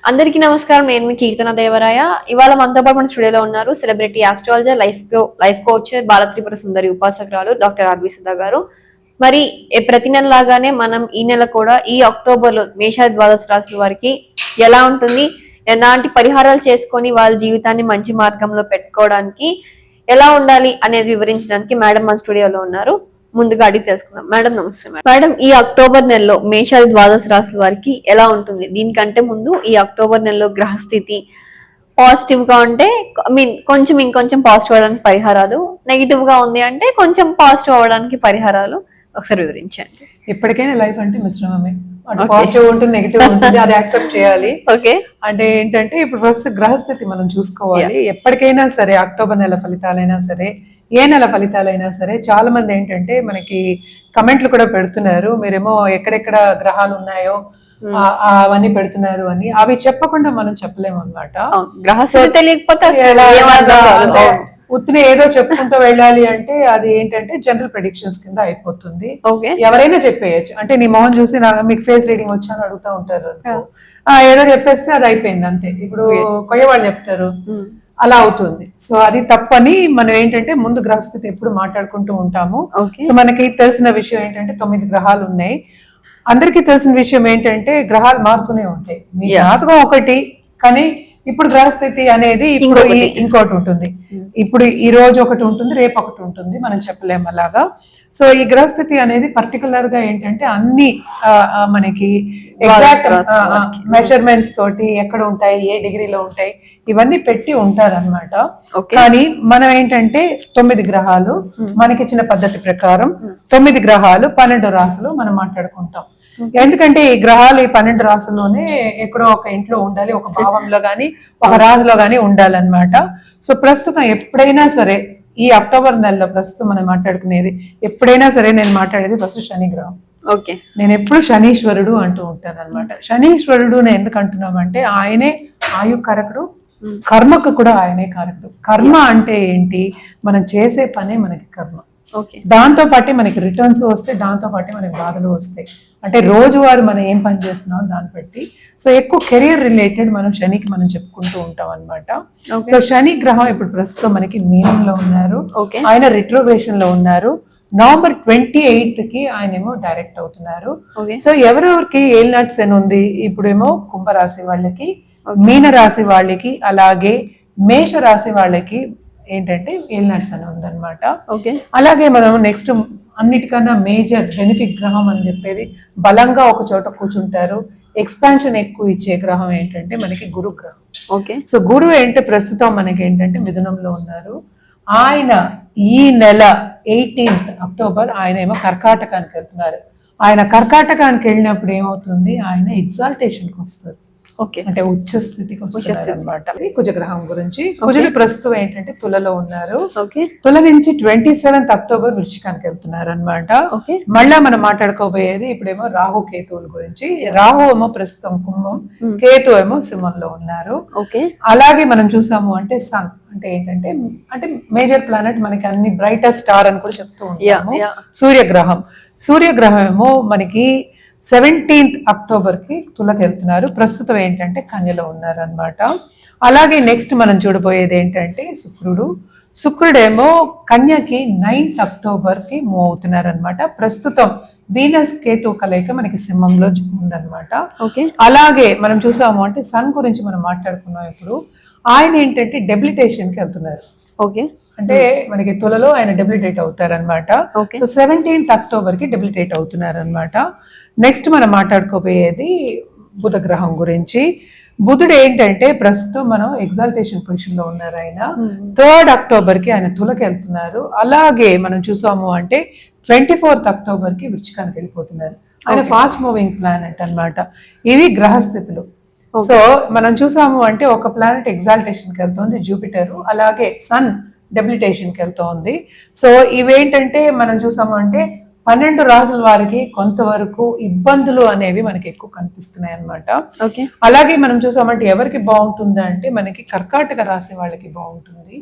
అందరికీ నమస్కారం. నేను మీ కీర్తన దేవరాయ. ఇవాళ మనతో పాటు మన స్టూడియోలో ఉన్నారు celebrity astrologer, life coacher, Balatripura Sundari ఉపాసకురాలు డాక్టర్ ఆర్వి సుధా గారు. మరి ప్రతి నెల లాగానే మనం ఈ నెల కూడా ఈ అక్టోబర్ లో మేష ద్వాదశ రాశుల వారికి ఎలా ఉంటుంది, ఎలాంటి పరిహారాలు చేసుకొని వాళ్ళ జీవితాన్ని మంచి మార్గంలో పెట్టుకోవడానికి ఎలా ఉండాలి అనేది వివరించడానికి మేడం మన స్టూడియోలో ఉన్నారు. ముందుగా అడిగి తెలుసుకుందాం. మేడం నమస్తే. మేడం, ఈ అక్టోబర్ నెలలో మేషాది ద్వాదశ రాశుల వారికి ఎలా ఉంటుంది? దీనికంటే ముందు ఈ అక్టోబర్ నెలలో గ్రహస్థితి పాజిటివ్ గా ఉంటే కొంచెం ఇంకొంచెం పాజిటివ్ అవడానికి పరిహారాలు, నెగిటివ్ గా ఉంది అంటే కొంచెం పాజిటివ్ అవడానికి పరిహారాలు ఒకసారి వివరించండి. ఎప్పటికైనా లైఫ్ అంటే మిశ్రమమే, అంటే పాజిటివ్ ఉంటుంది, నెగిటివ్ ఉంటుంది, అది యాక్సెప్ట్ చేయాలి. ఓకే, అంటే ఏంటంటే ఇప్పుడు ఫస్ట్ గ్రహస్థితి మనం చూసుకోవాలి. ఎప్పటికైనా సరే అక్టోబర్ నెల ఫలితాలైనా సరే, ఏ నెల ఫలితాలైనా సరే, చాలా మంది ఏంటంటే మనకి కమెంట్లు కూడా పెడుతున్నారు, మీరేమో ఎక్కడెక్కడ గ్రహాలు ఉన్నాయో అవన్నీ పెడుతున్నారు అని. అవి చెప్పకుండా మనం చెప్పలేము అనమాట. గ్రహస్థితి తెలియకపోతే ఉత్తిని ఏదో చెప్పుకుంటూ వెళ్ళాలి అంటే అది ఏంటంటే జనరల్ ప్రెడిక్షన్స్ కింద అయిపోతుంది. ఎవరైనా చెప్పేయచ్చు. అంటే నీ మొహం చూసి మీకు ఫేస్ రీడింగ్ వచ్చాను అడుగుతూ ఉంటారు, ఏదో చెప్పేస్తే అది అయిపోయింది అంతే. ఇప్పుడు కొయ్య వాళ్ళు చెప్తారు, అలా అవుతుంది. సో అది తప్పని మనం ఏంటంటే ముందు గ్రహస్థితి ఎప్పుడు మాట్లాడుకుంటూ ఉంటాము. సో మనకి తెలిసిన విషయం ఏంటంటే 9 గ్రహాలు ఉన్నాయి. అందరికీ తెలిసిన విషయం ఏంటంటే గ్రహాలు మారుతూనే ఉంటాయి. మీ జాతకం ఒకటి, కానీ ఇప్పుడు గ్రహస్థితి అనేది ఇప్పుడు ఇంకోటి ఉంటుంది. ఇప్పుడు ఈ రోజు ఒకటి ఉంటుంది, రేపు ఒకటి ఉంటుంది, మనం చెప్పలేము అలాగా. సో ఈ గ్రహస్థితి అనేది పర్టికులర్ గా ఏంటంటే అన్ని మనకి ఎగ్జాక్ట్ మెజర్మెంట్స్ తోటి ఎక్కడ ఉంటాయి, ఏ డిగ్రీలో ఉంటాయి, ఇవన్నీ పెట్టి ఉంటారు అనమాట. కానీ మనం ఏంటంటే 9 గ్రహాలు మనకిచ్చిన పద్ధతి ప్రకారం 9 గ్రహాలు 12 రాసులు మనం మాట్లాడుకుంటాం. ఎందుకంటే ఈ గ్రహాలు ఈ 12 రాసుల్లోనే ఎక్కడో ఒక ఇంట్లో ఉండాలి, ఒక భావంలో గాని ఒక రాజులో గాని ఉండాలన్నమాట. సో ప్రస్తుతం ఎప్పుడైనా సరే ఈ అక్టోబర్ నెలలో ప్రస్తుతం మనం మాట్లాడుకునేది, ఎప్పుడైనా సరే నేను మాట్లాడేది ఫస్ట్ శని గ్రహం. నేను ఎప్పుడు శనీశ్వరుడు అంటూ ఉంటాను అనమాట. శనీశ్వరుడు ఎందుకు అంటున్నామంటే ఆయనే ఆయుకారకుడు, కర్మకు కూడా ఆయనే కారకుడు. కర్మ అంటే ఏంటి? మనం చేసే పనే మనకి కర్మ. దాంతో పాటే మనకి రిటర్న్స్ వస్తాయి, దాంతో పాటే మనకి బాధలు వస్తాయి. అంటే రోజువారు మనం ఏం పని చేస్తున్నాం దాన్ని బట్టి. సో ఎక్కువ కెరీర్ రిలేటెడ్ మనం శనికి మనం చెప్పుకుంటూ ఉంటాం అనమాట. సో శని గ్రహం ఇప్పుడు ప్రస్తుతం మనకి మీనంలో ఉన్నారు, ఆయన రిట్రోగ్రేషన్ లో ఉన్నారు. నవంబర్ 28 కి ఆయన ఏమో డైరెక్ట్ అవుతున్నారు. సో ఎవరెవరికి ఏలినాటి శని ఉంది, ఇప్పుడేమో కుంభరాశి వాళ్ళకి, మీన రాశి వాళ్ళకి, అలాగే మేష రాశి వాళ్ళకి ఏంటంటే ఏలినాటి శని ఉందన్నమాట. అలాగే మనం నెక్స్ట్ అన్నిటికన్నా మేజర్ బెనిఫిట్ గ్రహం అని చెప్పేది, బలంగా ఒక చోట కూర్చుంటారు, ఎక్స్పాన్షన్ ఎక్కువ ఇచ్చే గ్రహం ఏంటంటే మనకి గురు గ్రహం. సో గురువు ఏంటంటే ప్రస్తుతం మనకి ఏంటంటే మిథునంలో ఉన్నారు. ఆయన ఈ నెల 18th అక్టోబర్ ఆయన ఏమో కర్కాటకానికి వెళ్తున్నారు. ఆయన కర్కాటకానికి వెళ్ళినప్పుడు ఏమవుతుంది, ఆయన ఎగ్జాల్టేషన్కి వస్తారు, అంటే ఉచ్చ స్థితికి వస్తారు అనమాట. కుజగ్రహం గురించి, కుజుడు ప్రస్తుతం ఏంటంటే తులలో ఉన్నారు. తుల నుంచి 27th అక్టోబర్ వృశ్చికానికి వెళ్తున్నారు అనమాట. మళ్ళా మనం మాట్లాడుకోబోయేది ఇప్పుడేమో రాహు కేతువుల గురించి. రాహు ఏమో ప్రస్తుతం కుంభం, కేతు ఏమో సింహంలో ఉన్నారు. అలాగే మనం చూసాము అంటే సన్ అంటే ఏంటంటే అంటే మేజర్ ప్లానెట్, మనకి అన్ని బ్రైటెస్ట్ స్టార్ అని కూడా చెప్తూ ఉంటాము. సూర్యగ్రహం, సూర్యగ్రహం ఏమో మనకి 17th అక్టోబర్ కి తులకి వెళ్తున్నారు. ప్రస్తుతం ఏంటంటే కన్యలో ఉన్నారు అనమాట. అలాగే నెక్స్ట్ మనం చూడబోయేది ఏంటంటే శుక్రుడు. శుక్రుడేమో కన్యకి 9th అక్టోబర్ కి మూవ్ అవుతున్నారు అనమాట. ప్రస్తుతం వీనస్ కేతు కలయిక మనకి సింహంలో ఉందన్నమాట. అలాగే మనం చూసాము అంటే సన్ గురించి మనం మాట్లాడుకున్నాం. ఇప్పుడు ఆయన ఏంటంటే డెబిలిటేషన్ కి వెళ్తున్నారు. అంటే మనకి తులలో ఆయన డెబిలిటేట్ అవుతారు అనమాట. సో 17th అక్టోబర్ కి డెబిలిటేట్ అవుతున్నారు అనమాట. నెక్స్ట్ మనం మాట్లాడుకోబోయేది బుధ గ్రహం గురించి. బుధుడు ఏంటంటే ప్రస్తుతం మనం ఎగ్జాల్టేషన్ పొజిషన్ లో ఉన్నారు. ఆయన 3rd అక్టోబర్ కి ఆయన తులకి వెళ్తున్నారు. అలాగే మనం చూసాము అంటే 24th అక్టోబర్ కి వృశ్చికానికి వెళ్ళిపోతున్నారు. ఆయన ఫాస్ట్ మూవింగ్ ప్లానెట్ అనమాట. ఇవి గ్రహస్థితులు. సో మనం చూసాము అంటే ఒక ప్లానెట్ ఎగ్జాల్టేషన్ కి వెళ్తుంది జూపిటర్, అలాగే సన్ డెబిలిటేషన్ కి వెళ్తోంది. సో ఇవేంటంటే మనం చూసాము అంటే 12 రాసుల వారికి కొంతవరకు ఇబ్బందులు అనేవి మనకి ఎక్కువ కనిపిస్తున్నాయి అనమాట. అలాగే మనం చూసామంటే ఎవరికి బాగుంటుంది అంటే మనకి కర్కాటక రాశి వాళ్ళకి బాగుంటుంది,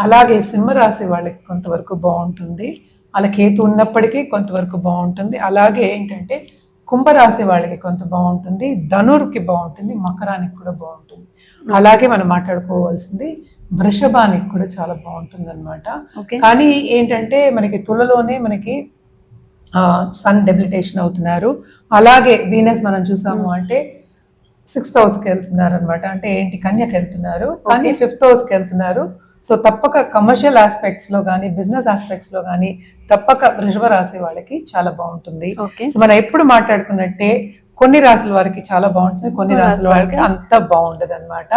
అలాగే సింహ రాశి వాళ్ళకి కొంతవరకు బాగుంటుంది, అలా కేతు ఉన్నప్పటికీ కొంతవరకు బాగుంటుంది. అలాగే ఏంటంటే కుంభరాశి వాళ్ళకి కొంత బాగుంటుంది, ధనుర్కి బాగుంటుంది, మకరానికి కూడా బాగుంటుంది. అలాగే మనం మాట్లాడుకోవాల్సింది వృషభానికి కూడా చాలా బాగుంటుంది అనమాట. కానీ ఏంటంటే మనకి తులలోనే మనకి సన్ డెబిలిటేషన్ అవుతున్నారు. అలాగే వీనస్ మనం చూసాము అంటే 6th హౌస్కి వెళ్తున్నారు అనమాట. అంటే ఏంటి, కన్యకి వెళ్తున్నారు, కానీ 5th హౌస్కి వెళ్తున్నారు. సో తప్పక కమర్షియల్ ఆస్పెక్ట్స్ లో కానీ బిజినెస్ ఆస్పెక్ట్స్ లో కానీ తప్పక వృషభ రాశి వాళ్ళకి చాలా బాగుంటుంది. సో మనం ఎప్పుడు మాట్లాడుకున్నట్టే కొన్ని రాశుల వారికి చాలా బాగుంటుంది, కొన్ని రాశుల వాళ్ళకి అంత బాగుండదు అనమాట.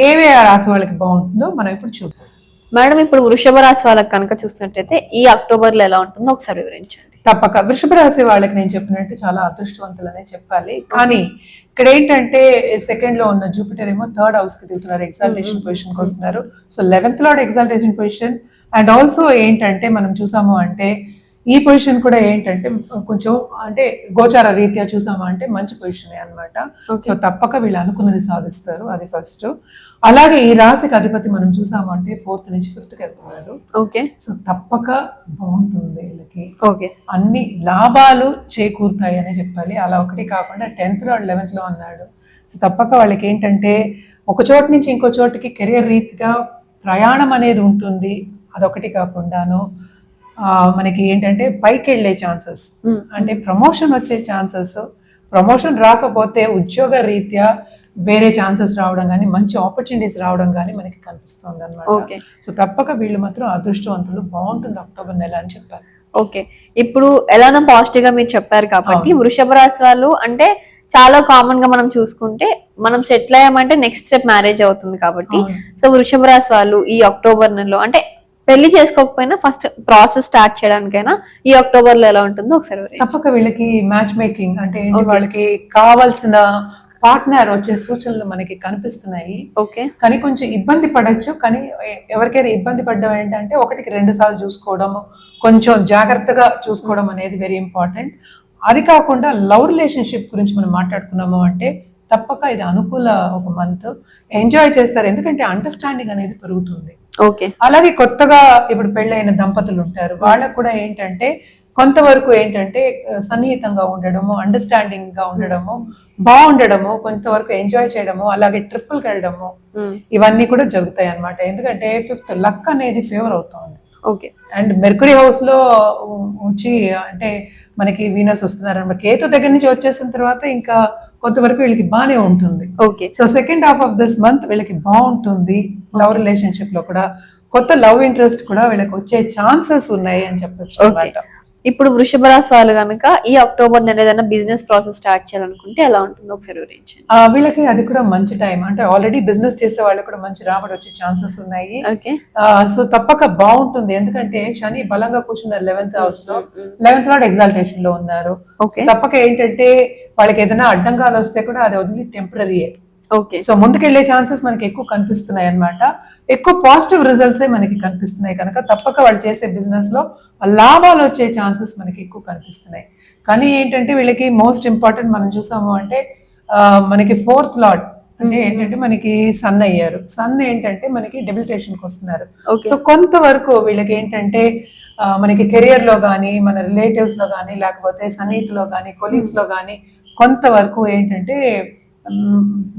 ఏవే రాశి వాళ్ళకి బాగుంటుందో మనం ఇప్పుడు చూద్దాం. మేడం, ఇప్పుడు వృషభ రాశి వాళ్ళకి కనుక చూసినట్టయితే ఈ అక్టోబర్ లో ఎలా ఉంటుందో ఒకసారి వివరించండి. తప్పక వృషభ రాశి వాళ్ళకి నేను చెప్పినట్టు చాలా అదృష్టవంతులనే చెప్పాలి. కానీ ఇక్కడ ఏంటంటే సెకండ్ లో ఉన్న జూపిటర్ ఏమో 3rd హౌస్ కి దిగుతున్నారు, ఎగ్జాల్టేషన్ పొజిషన్ కి వస్తున్నారు. So 11th lord exaltation position. And also ఏంటంటే మనం చూసాము అంటే ఈ పొజిషన్ కూడా ఏంటంటే కొంచెం అంటే గోచార రీత్యా చూసాము అంటే మంచి పొజిషన్ అన్నమాట. సో తప్పక వీళ్ళు అనుకున్నది సాధిస్తారు, అది ఫస్ట్. అలాగే ఈ రాశికి అధిపతి మనం చూసాము అంటే 4th నుంచి 5th కి వెళ్తున్నారు. సో తప్పక బాగుంటుంది వీళ్ళకి, అన్ని లాభాలు చేకూరుతాయి అని చెప్పాలి. అలా ఒకటి కాకుండా 10th లో 11th లో అన్నాడు. సో తప్పక వాళ్ళకి ఏంటంటే ఒక చోటు నుంచి ఇంకో చోటుకి కెరియర్ రీతిగా ప్రయాణం అనేది ఉంటుంది. అదొకటి కాకుండాను మనకి ఏంటంటే పైకి వెళ్ళే ఛాన్సెస్, అంటే ప్రమోషన్ వచ్చే ఛాన్సెస్, ప్రమోషన్ రాకపోతే ఉద్యోగ రీత్యా వేరే ఛాన్సెస్ రావడం కానీ మంచి ఆపర్చునిటీస్ రావడం కానీ మనకి కనిపిస్తుంది అనమాట. సో తప్పక వీళ్ళు మాత్రం అదృష్టవంతులు, బాగుంటుంది అక్టోబర్ నెల అని చెప్పారు. ఓకే, ఇప్పుడు ఎలానో పాజిటివ్ గా మీరు చెప్పారు కాబట్టి వృషభ రాశి వాళ్ళు అంటే చాలా కామన్ గా మనం చూసుకుంటే మనం సెటిల్ అయ్యామంటే నెక్స్ట్ స్టెప్ మ్యారేజ్ అవుతుంది కాబట్టి సో వృషభ రాశి వాళ్ళు ఈ అక్టోబర్ నెలలో అంటే పెళ్లి చేసుకోకపోయినా ఫస్ట్ ప్రాసెస్ స్టార్ట్ చేయడానికైనా ఈ అక్టోబర్ లో ఎలా ఉంటుందో ఒకసారి. తప్పక వీళ్ళకి మ్యాచ్ మేకింగ్ అంటే ఏంటి, వాళ్ళకి కావాల్సిన పార్ట్నర్ వచ్చే సూచనలు మనకి కనిపిస్తున్నాయి. కానీ కొంచెం ఇబ్బంది పడచ్చు. కానీ ఎవరికైనా ఇబ్బంది పడడం ఏంటంటే 1కి 2 సార్లు చూసుకోవడం, కొంచెం జాగ్రత్తగా చూసుకోవడం అనేది వెరీ ఇంపార్టెంట్. అది కాకుండా లవ్ రిలేషన్షిప్ గురించి మనం మాట్లాడుకున్నాము అంటే తప్పక ఇది అనుకూల ఒక మంత్, ఎంజాయ్ చేస్తారు. ఎందుకంటే అండర్స్టాండింగ్ అనేది పెరుగుతుంది. అలాగే కొత్తగా ఇప్పుడు పెళ్ళైన దంపతులు ఉంటారు, వాళ్ళకు కూడా ఏంటంటే కొంతవరకు ఏంటంటే సన్నిహితంగా ఉండడము, అండర్స్టాండింగ్ గా ఉండడము, బాగుండడము, కొంతవరకు ఎంజాయ్ చేయడము, అలాగే ట్రిప్పుల్కి వెళ్ళడము, ఇవన్నీ కూడా జరుగుతాయి అన్నమాట. ఎందుకంటే 5th లక్ అనేది ఫేవర్ అవుతుంది. అండ్ మెర్కురీ హౌస్ లో వచ్చి అంటే మనకి వీనస్ వస్తున్నారు అన్నమాట. కేతు దగ్గర నుంచి వచ్చేసిన తర్వాత ఇంకా కొంతవరకు వీళ్ళకి బాగానే ఉంటుంది. So second half of this month వీళ్ళకి బాగుంటుంది. లవ్ రిలేషన్షిప్ లో కూడా కొత్త లవ్ ఇంట్రెస్ట్ కూడా వీళ్ళకి వచ్చే ఛాన్సెస్ ఉన్నాయి అని చెప్పొచ్చు అన్నమాట. ఇప్పుడు వృషభ రాశి వాళ్ళు కనుక ఈ అక్టోబర్ నెల ఏదైనా బిజినెస్ ప్రాసెస్ స్టార్ట్ చేయాలనుకుంటే ఎలా ఉంటుందో ఒకసారి వివరించండి. వీళ్ళకి అది కూడా మంచి టైం, అంటే ఆల్రెడీ బిజినెస్ చేసే వాళ్ళకి కూడా మంచి రాబడి వచ్చే ఛాన్సెస్ ఉన్నాయి. సో తప్పక బాగుంటుంది. ఎందుకంటే శని బలంగా కూర్చున్నారు 11th హౌస్ లో, 11th లార్డ్ ఎగ్జాల్టేషన్ లో ఉన్నారు. తప్పక ఏంటంటే వాళ్ళకి ఏదైనా అడ్డంగాలు వస్తే కూడా అది వదిలి టెంపరీయే. సో ముందుకెళ్లే ఛాన్సెస్ మనకి ఎక్కువ కనిపిస్తున్నాయి అన్నమాట. ఎక్కువ పాజిటివ్ రిజల్ట్స్ మనకి కనిపిస్తున్నాయి కనుక తప్పక వాళ్ళు చేసే బిజినెస్ లో లాభాలు వచ్చే ఛాన్సెస్ మనకి ఎక్కువ కనిపిస్తున్నాయి. కానీ ఏంటంటే వీళ్ళకి మోస్ట్ ఇంపార్టెంట్ మనం చూసాము అంటే మనకి 4th లార్డ్ అంటే ఏంటంటే మనకి సన్ అయ్యారు. సన్ ఏంటంటే మనకి డెబిలిటేషన్ కి వస్తున్నారు. సో కొంతవరకు వీళ్ళకి ఏంటంటే మనకి కెరియర్ లో కానీ, మన రిలేటివ్స్ లో కానీ, లేకపోతే సన్నిహితులో కానీ, కొలీగ్స్ లో కానీ కొంతవరకు ఏంటంటే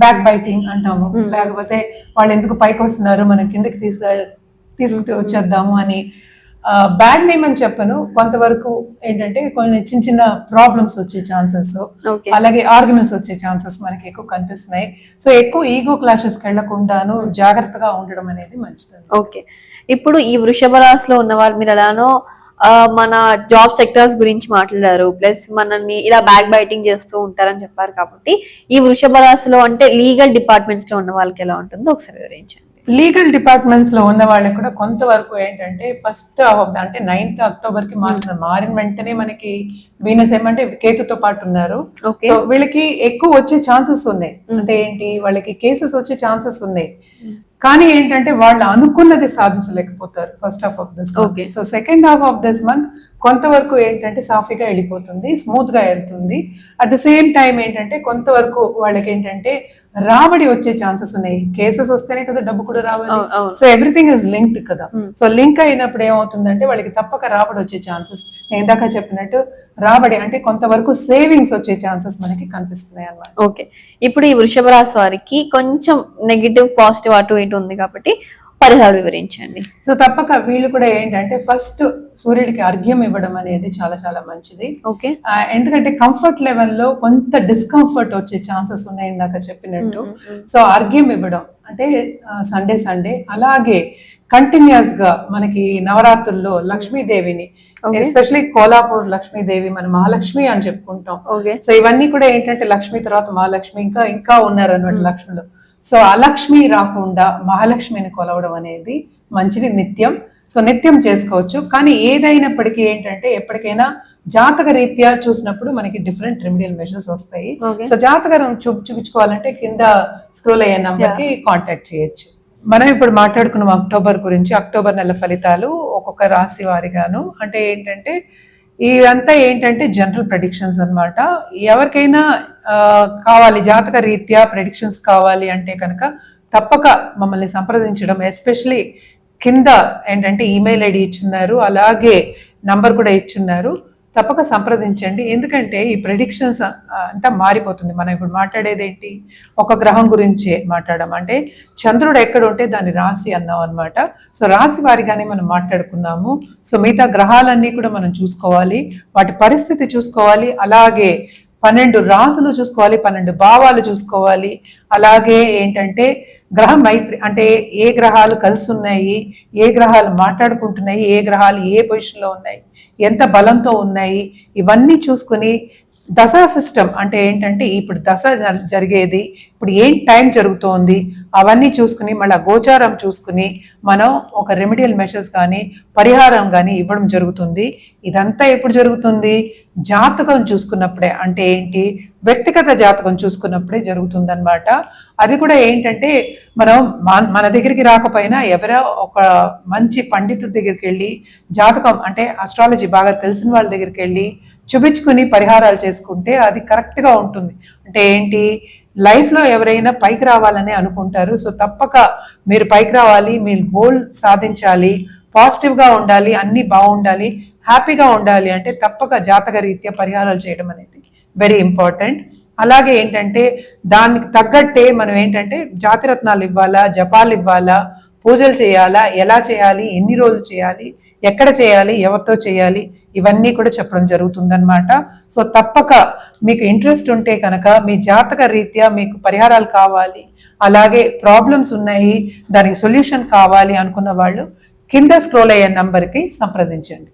బ్యాక్ బైటింగ్ అంటాము, లేకపోతే వాళ్ళు ఎందుకు పైకి వస్తున్నారు మనం కిందకి తీసుకు వచ్చేద్దాము అని బ్యాడ్ నేమ్ అని చెప్పను. కొంతవరకు ఏంటంటే కొన్ని చిన్న చిన్న ప్రాబ్లమ్స్ వచ్చే ఛాన్సెస్, అలాగే ఆర్గ్యుమెంట్స్ వచ్చే ఛాన్సెస్ మనకి ఎక్కువ కనిపిస్తున్నాయి. సో ఎక్కువ ఈగో క్లాషెస్కి వెళ్లకుండాను జాగ్రత్తగా ఉండడం అనేది మంచిది. ఇప్పుడు ఈ వృషభ రాశిలో ఉన్న వాళ్ళు మీరు ఎలానో మన జాబ్ సెక్టర్స్ గురించి మాట్లాడారు, ప్లస్ మనల్ని ఇలా బ్యాక్ బైటింగ్ చేస్తూ ఉంటారని చెప్పారు కాబట్టి ఈ వృషభ రాశిలో అంటే లీగల్ డిపార్ట్మెంట్స్ లో ఉన్న వాళ్ళకి ఎలా ఉంటుందో ఒకసారి వివరించండి. లీగల్ డిపార్ట్మెంట్స్ లో ఉన్న వాళ్ళకి కూడా కొంతవరకు ఏంటంటే ఫస్ట్ అంటే 9th అక్టోబర్ కి మారిన వెంటనే మనకి వీనస్ ఏమంటే కేతుతో పాటు ఉన్నారు. సో వీళ్ళకి ఎక్కువ వచ్చే ఛాన్సెస్ ఉన్నాయి. అంటే ఏంటి, వాళ్ళకి కేసెస్ వచ్చే ఛాన్సెస్ ఉన్నాయి. కానీ ఏంటంటే వాళ్ళు అనుకున్నది సాధించలేకపోతారు first half of this month. So second half of this month కొంతవరకు ఏంటంటే సాఫీగా వెళ్ళిపోతుంది, స్మూత్ గా వెళ్తుంది. అట్ ద సేమ్ టైం ఏంటంటే కొంతవరకు వాళ్ళకి ఏంటంటే రాబడి వచ్చే ఛాన్సెస్ ఉన్నాయి. కేసెస్ వస్తేనే కదా డబ్బు కూడా రావాలి. సో ఎవ్రీథింగ్ ఇస్ లింక్డ్ కదా. సో లింక్ అయినప్పుడు ఏమవుతుందంటే వాళ్ళకి తప్పక రాబడి వచ్చే ఛాన్సెస్, నేను ఇందాక చెప్పినట్టు రాబడి అంటే కొంతవరకు సేవింగ్స్ వచ్చే ఛాన్సెస్ మనకి కనిపిస్తున్నాయి అన్నమాట. ఓకే, ఇప్పుడు ఈ వృషభ రాశి వారికి కొంచెం నెగిటివ్ పాజిటివ్ అటు ఇటు ఉంది కాబట్టి పరిహారాలు వివరించండి. సో తప్పక వీళ్ళు కూడా ఏంటంటే ఫస్ట్ సూర్యుడికి అర్ఘ్యం ఇవ్వడం అనేది చాలా చాలా మంచిది. ఓకే, ఎందుకంటే కంఫర్ట్ లెవెల్లో కొంత డిస్కంఫర్ట్ వచ్చే ఛాన్సెస్ ఉన్నాయి ఇందాక చెప్పినట్టు. సో అర్ఘ్యం ఇవ్వడం అంటే సండే అలాగే కంటిన్యూస్ గా మనకి నవరాత్రుల్లో లక్ష్మీదేవిని, ఎస్పెషలీ కోలాపూర్ లక్ష్మీదేవి మన మహాలక్ష్మి అని చెప్పుకుంటాం. సో ఇవన్నీ కూడా ఏంటంటే లక్ష్మి తర్వాత మహాలక్ష్మి ఇంకా ఉన్నారు అన్నమాట లక్ష్మిలో. సో అలక్ష్మి రాకుండా మహాలక్ష్మిని కొలవడం అనేది మంచిది నిత్యం. సో నిత్యం చేసుకోవచ్చు. కానీ ఏదైనప్పటికీ ఏంటంటే ఎప్పటికైనా జాతక రీత్యా చూసినప్పుడు మనకి డిఫరెంట్ రెమెడియల్ మెజర్స్ వస్తాయి. సో జాతకం చూపించుకోవాలంటే కింద స్క్రోల్ అయ్యే నంబర్ కి కాంటాక్ట్ చేయొచ్చు. మనం ఇప్పుడు మాట్లాడుకున్నాం అక్టోబర్ గురించి. అక్టోబర్ నెల ఫలితాలు ఒక్కొక్క రాశి వారిగాను అంటే ఏంటంటే ఇవంతా ఏంటంటే జనరల్ ప్రెడిక్షన్స్ అన్నమాట. ఎవరికైనా కావాలి జాతక రీత్యా ప్రెడిక్షన్స్ కావాలి అంటే కనుక తప్పక మమ్మల్ని సంప్రదించడం. ఎస్పెషలీ కింద ఏంటంటే ఈమెయిల్ ఐడి ఇచ్చున్నారు, అలాగే నంబర్ కూడా ఇచ్చున్నారు. తప్పక సంప్రదించండి. ఎందుకంటే ఈ ప్రెడిక్షన్స్ అంతా మారిపోతుంది. మనం ఇప్పుడు మాట్లాడేది ఏంటి, ఒక గ్రహం గురించి మాట్లాడడం అంటే చంద్రుడు ఎక్కడ ఉంటే దాని రాశి అన్నాం అనమాట. సో రాశి వారిగానే మనం మాట్లాడుకున్నాము. సో మిగతా గ్రహాలన్నీ కూడా మనం చూసుకోవాలి, వాటి పరిస్థితి చూసుకోవాలి, అలాగే 12 రాసులు చూసుకోవాలి, 12 భావాలు చూసుకోవాలి. అలాగే ఏంటంటే గ్రహ మైత్రి అంటే ఏ గ్రహాలు కలిసి ఉన్నాయి, ఏ గ్రహాలు మాట్లాడుకుంటున్నాయి, ఏ గ్రహాలు ఏ పొజిషన్లో ఉన్నాయి, ఎంత బలంతో ఉన్నాయి, ఇవన్నీ చూసుకుని దశా సిస్టమ్ అంటే ఏంటంటే ఇప్పుడు దశ జరిగేది, ఇప్పుడు ఏం టైం జరుగుతోంది అవన్నీ చూసుకుని మళ్ళీ గోచారం చూసుకుని మనం ఒక రెమెడియల్ మెషర్స్ కానీ పరిహారం కానీ ఇవ్వడం జరుగుతుంది. ఇదంతా ఎప్పుడు జరుగుతుంది, జాతకం చూసుకున్నప్పుడే. అంటే ఏంటి, వ్యక్తిగత జాతకం చూసుకున్నప్పుడే జరుగుతుంది అనమాట. అది కూడా ఏంటంటే మనం మన దగ్గరికి రాకపోయినా ఎవరో ఒక మంచి పండితుడి దగ్గరికి వెళ్ళి జాతకం అంటే అస్ట్రాలజీ బాగా తెలిసిన వాళ్ళ దగ్గరికి వెళ్ళి చూపించుకుని పరిహారాలు చేసుకుంటే అది కరెక్ట్గా ఉంటుంది. అంటే ఏంటి, లైఫ్లో ఎవరైనా పైకి రావాలని అనుకుంటారు. సో తప్పక మీరు పైకి రావాలి, మీరు గోల్ సాధించాలి, పాజిటివ్గా ఉండాలి, అన్నీ బాగుండాలి, హ్యాపీగా ఉండాలి అంటే తప్పక జాతక రీత్యా పరిహారాలు చేయడం అనేది వెరీ ఇంపార్టెంట్. అలాగే ఏంటంటే దానికి తగ్గట్టే మనం ఏంటంటే జాతిరత్నాలు ఇవ్వాలా, జపాలు ఇవ్వాలా, పూజలు చేయాలా, ఎలా చేయాలి, ఎన్ని రోజులు చేయాలి, ఎక్కడ చేయాలి, ఎవరితో చేయాలి, ఇవన్నీ కూడా చెప్పడం జరుగుతుందన్నమాట. సో తప్పక మీకు ఇంట్రెస్ట్ ఉంటే కనుక మీ జాతక రీత్యా మీకు పరిహారాలు కావాలి, అలాగే ప్రాబ్లమ్స్ ఉన్నాయి దానికి సొల్యూషన్ కావాలి అనుకున్న వాళ్ళు కింద స్క్రోల్ అయ్యే నంబర్కి సంప్రదించండి.